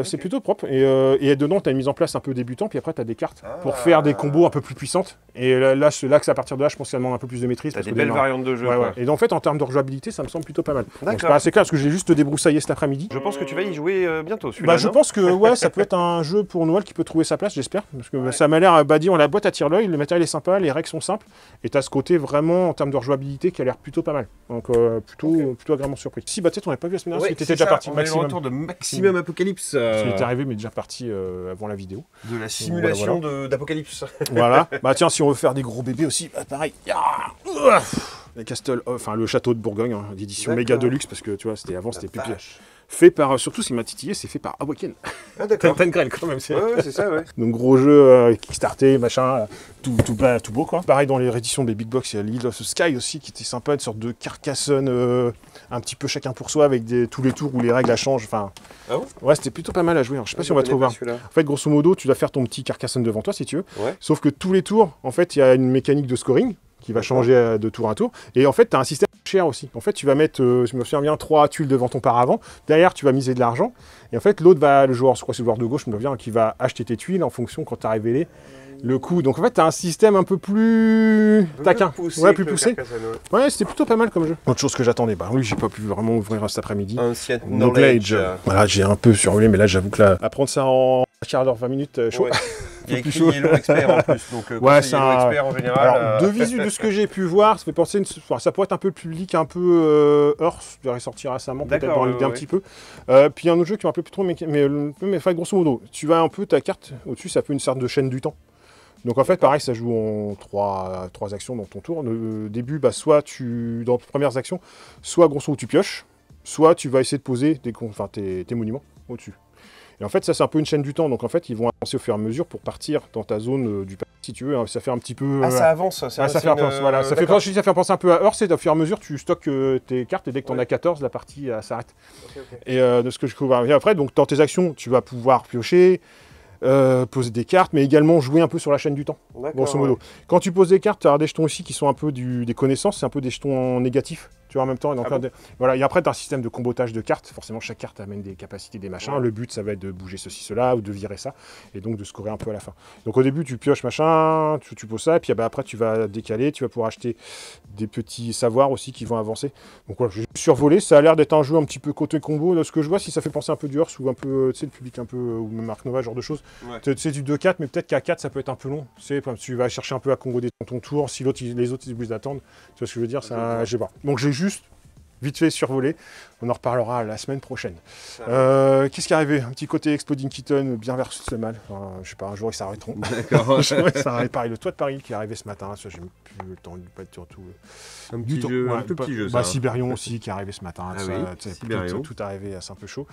C'est plutôt propre, et dedans, t'as une mise en place un peu débutant, puis après, t'as des cartes pour faire des combos un peu plus puissantes. Et là, c'est à partir de là, je pense qu'il y a un peu plus de maîtrise. T'as des belles variantes de jeu. Ouais. Et en fait, en termes de rejouabilité, ça me semble plutôt pas mal. C'est pas assez clair parce que j'ai juste débroussaillé cet après-midi. Je pense que tu vas y jouer bientôt, celui-là. Je pense que ça peut être un jeu pour Noël qui peut trouver sa place, j'espère. Parce que ça m'a l'air, la boîte attire l'œil, le matériel est sympa, les règles sont simples. Et t'as ce côté vraiment, en termes de rejouabilité, qui a l'air plutôt pas mal. Donc plutôt agréablement surpris. Si, peut-être on n'avait pas vu la semaine dernière, t'étais déjà parti. On a eu le retour de Maximum Apocalypse. Il était arrivé, mais déjà parti avant la vidéo. De la simulation d'Apocalypse. Voilà. Tiens, si on veut faire des gros bébés aussi, pareil. Le château de Bourgogne, d'édition méga deluxe, parce que tu vois, c'était plus fait par, surtout ce qui m'a titillé, c'est fait par Awaken. Ah d'accord. Tangrel quand même. Ouais, c'est ça, ouais. Donc gros jeu, Kickstarter, machin, tout beau quoi. Pareil dans les rééditions des Big Box, il y a l'Hill of the Sky aussi, qui était sympa, une sorte de Carcassonne, un petit peu chacun pour soi, avec tous les tours où les règles changent, enfin... Ah bon ? Ouais, c'était plutôt pas mal à jouer, je sais pas si on va trouver. En fait, grosso modo, tu dois faire ton petit Carcassonne devant toi, si tu veux. Ouais. Sauf que tous les tours, en fait, il y a une mécanique de scoring, qui va changer de tour à tour. Et en fait, tu as un système cher aussi. En fait, tu vas mettre, je me souviens bien, 3 tuiles devant ton paravent. Derrière, tu vas miser de l'argent. Et en fait, l'autre va, le joueur, je crois que c'est le joueur de gauche, je me souviens, qui va acheter tes tuiles en fonction, quand tu as révélé le coup. Donc en fait, tu as un système un peu plus taquin. Plus poussé. Ouais, c'était plutôt pas mal comme jeu. Autre chose que j'attendais. Oui, j'ai pas pu vraiment ouvrir cet après-midi. Ancient Knowledge. Voilà, j'ai un peu survolé, mais là, j'avoue que là, apprendre ça en quart d'heure, 20 minutes, chaud. Ouais. Il y a écrit Yellow Expert en plus, donc c'est un Expert en général. Alors, de visu de ce que j'ai pu voir, ça fait penser, ça pourrait être un peu public, un peu Earth, qui devrait sortir récemment, peut-être dans l'idée un petit peu. Puis il y a un autre jeu qui m'a un peu plus trop, mais grosso modo, tu vas un peu ta carte au-dessus, ça fait une sorte de chaîne du temps. Donc en fait, pareil, ça joue en 3 actions dans ton tour. Le début, soit dans tes premières actions, soit grosso modo tu pioches, soit tu vas essayer de poser tes monuments au-dessus. Et en fait, ça, c'est un peu une chaîne du temps. Donc, en fait, ils vont avancer au fur et à mesure pour partir dans ta zone du parti, si tu veux. Ça fait un petit peu... ça avance. Ça fait penser un peu à Earth. C'est au fur et à mesure, tu stockes tes cartes et dès que tu en as 14, la partie s'arrête. Okay. Et de ce que je trouve... Et après, donc, dans tes actions, tu vas pouvoir piocher, poser des cartes, mais également jouer un peu sur la chaîne du temps, grosso modo. Ouais. Quand tu poses des cartes, tu as des jetons ici qui sont un peu des connaissances, c'est un peu des jetons négatifs. Tu vois, en même temps, voilà. Et après, tu as un système de combotage de cartes. Forcément, chaque carte amène des capacités, des machins. Ouais. Le but, ça va être de bouger ceci, cela, ou de virer ça, et donc de scorer un peu à la fin. Donc au début, tu pioches, machin, tu poses ça, et puis après, tu vas décaler, tu vas pouvoir acheter des petits savoirs aussi qui vont avancer. Donc voilà, j'ai survolé. Ça a l'air d'être un jeu un petit peu côté combo. De ce que je vois, si ça fait penser un peu du Earth, ou un peu, tu sais, le public un peu, ou même Ark Nova, genre de choses. Ouais. Tu sais, du 2-4, mais peut-être qu'à 4, ça peut être un peu long. Tu sais, tu vas chercher un peu à comboder ton tour. Si les autres, ils obligent d'attendre. Tu vois ce que je veux dire, ça, je sais pas. Donc j'ai juste vite fait survolé, on en reparlera la semaine prochaine. Qu'est-ce qui est arrivé ? Un petit côté Exploding Kitten bien versus le mal. Je sais pas, un jour ils s'arrêteront. D'accord. Pareil, le toit de Paris qui est arrivé ce matin, ça j'ai plus le temps de pas être surtout. Un petit jeu, ça. Siberion aussi qui est arrivé ce matin. Tout arrivé, c'est un peu chaud.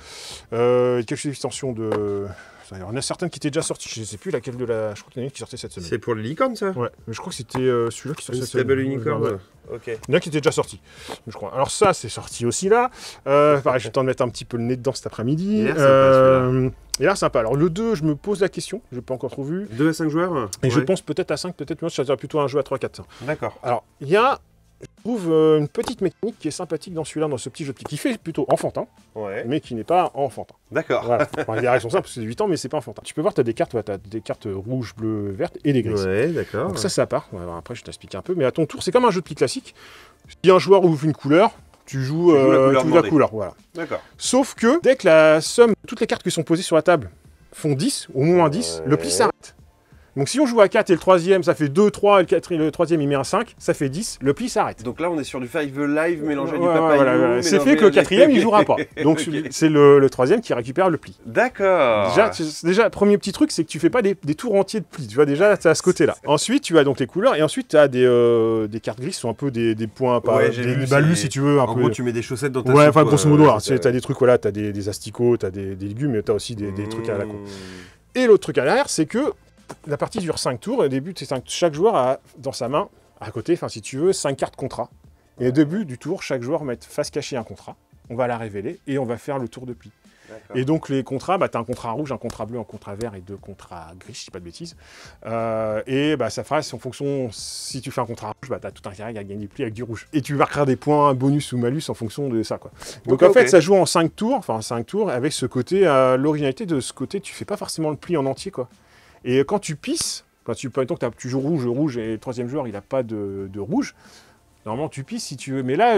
Quelques extensions de. Il y en a certaines qui étaient déjà sorties, je ne sais plus laquelle de la. Je crois qu'il y en a une qui sortait cette semaine. C'est pour le licorne, ça ? Ouais, mais je crois que c'était celui-là qui sortait cette semaine. Stable Unicorn. Ok. Il y en a qui étaient déjà sortis, je crois. Alors ça, c'est sorti aussi là. Pareil, je vais t'en mettre un petit peu le nez dedans cet après-midi. Et là, sympa. Alors le 2, je me pose la question, je n'ai pas encore trop vu. 2 à 5 joueurs ? Et je pense peut-être à 5, peut-être moi, ça serait plutôt un jeu à 3, 4, 5. D'accord. Alors, il y a je trouve une petite mécanique qui est sympathique dans celui-là, dans ce petit jeu de pli, qui fait plutôt enfantin, mais qui n'est pas enfantin. D'accord. Voilà. Enfin, les règles sont simples, parce que c'est 8 ans, mais c'est pas enfantin. Tu peux voir, tu as des cartes, tu as des cartes rouges, bleues, vertes et des grises. Ouais, d'accord. Donc ça, c'est à part. Après, je t'explique un peu, mais à ton tour, c'est comme un jeu de pli classique. Si un joueur ouvre une couleur, tu joues la couleur. Voilà. D'accord. Sauf que dès que la somme de toutes les cartes qui sont posées sur la table font 10, au moins 10, le pli s'arrête. Donc si on joue à 4 et le troisième, ça fait 2, 3, et le troisième il met un 5, ça fait 10, le pli s'arrête. Donc là on est sur du Five Live mélangé du Papa voilà. C'est fait que le quatrième il jouera pas. Donc c'est le troisième qui récupère le pli. D'accord. Déjà, premier petit truc, c'est que tu fais pas des tours entiers de pli. Tu vois, déjà, tu as ce côté-là. Ensuite, tu as donc les couleurs, et ensuite, tu as des cartes grises qui sont un peu des points, des balus si tu veux. En gros, tu mets des chaussettes dans ta soupe. Ouais, enfin, grosso modo, tu as des trucs, voilà, tu as des asticots, tu as des légumes, mais tu as aussi des trucs à la con. Et l'autre truc à l'arrière, c'est que la partie dure 5 tours, et au début, chaque joueur a dans sa main, à côté, enfin si tu veux, 5 cartes contrat. Et au début du tour, chaque joueur met face cachée un contrat, on va la révéler, et on va faire le tour de pli. Et donc les contrats, tu as un contrat rouge, un contrat bleu, un contrat vert et 2 contrats gris, si je dis pas de bêtises. Ça fera, en fonction, si tu fais un contrat rouge, tu as tout intérêt à gagner des plis avec du rouge. Et tu marqueras des points bonus ou malus en fonction de ça, quoi. Donc en fait, ça joue en 5 tours, avec ce côté, l'originalité de ce côté, tu fais pas forcément le pli en entier, quoi. Et quand tu pisses, tu joues rouge et le troisième joueur, il n'a pas de rouge. Normalement, tu pisses si tu veux. Mais là,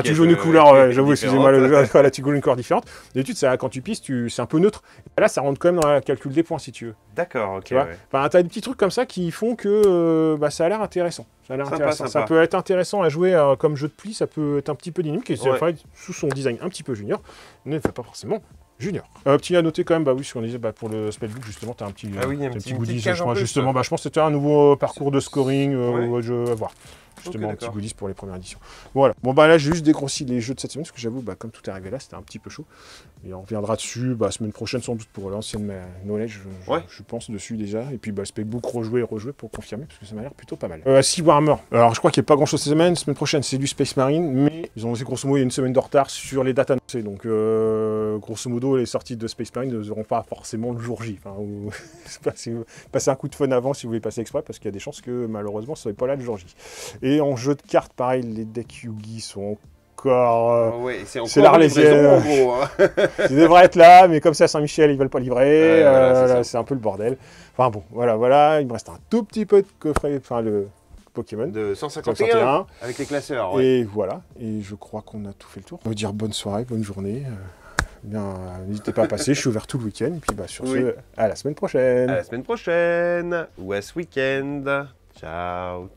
tu joues une couleur, j'avoue, excusez-moi, là, tu joues une couleur différente. D'habitude, quand tu pisses, c'est un peu neutre. Et là, ça rentre quand même dans le calcul des points, si tu veux. D'accord, ok. Tu as des petits trucs comme ça qui font que ça a l'air intéressant. Sympa. Ça peut être intéressant à jouer comme jeu de pli, ça peut être un petit peu dynamique. Et sous son design un petit peu junior, ne fait pas forcément junior. Petit à noter quand même, ce qu'on disait pour le spellbook, justement, tu as un petit goodies. Je pense que c'était un nouveau parcours de scoring à voir. Justement, un petit goodies pour les premières éditions. Voilà. Bon, là, j'ai juste dégrossi les jeux de cette semaine, parce que j'avoue, comme tout est arrivé là, c'était un petit peu chaud. Et on reviendra dessus, semaine prochaine, sans doute, pour l'ancienne knowledge, je pense, dessus déjà. Et puis, spellbook rejouer pour confirmer, parce que ça m'a l'air plutôt pas mal. Sea Warhammer. Alors, je crois qu'il n'y a pas grand-chose cette semaine. Semaine prochaine, c'est du Space Marine, mais ils ont aussi, grosso modo, il y a une semaine de retard sur les dates annoncées. Donc, grosso modo, les sorties de Space Marine ne seront pas forcément le jour J. Si vous passez un coup de fun avant, si vous voulez passer exprès, parce qu'il y a des chances que, malheureusement, ce ne soit pas là le jour J. Et en jeu de cartes, pareil, les decks Yugi sont encore... c'est l'Arlésienne. En gros, hein. Ils devraient être là, mais comme c'est à Saint-Michel, ils veulent pas livrer. C'est un peu le bordel. Enfin bon, voilà. Il me reste un tout petit peu de coffret, le Pokémon. De 151, avec les classeurs. Ouais. Et voilà. Et je crois qu'on a tout fait le tour. On va dire bonne soirée, bonne journée. N'hésitez pas à passer, je suis ouvert tout le week-end. Et puis sur ce, à la semaine prochaine. À la semaine prochaine. Ou à ce week-end. Ciao.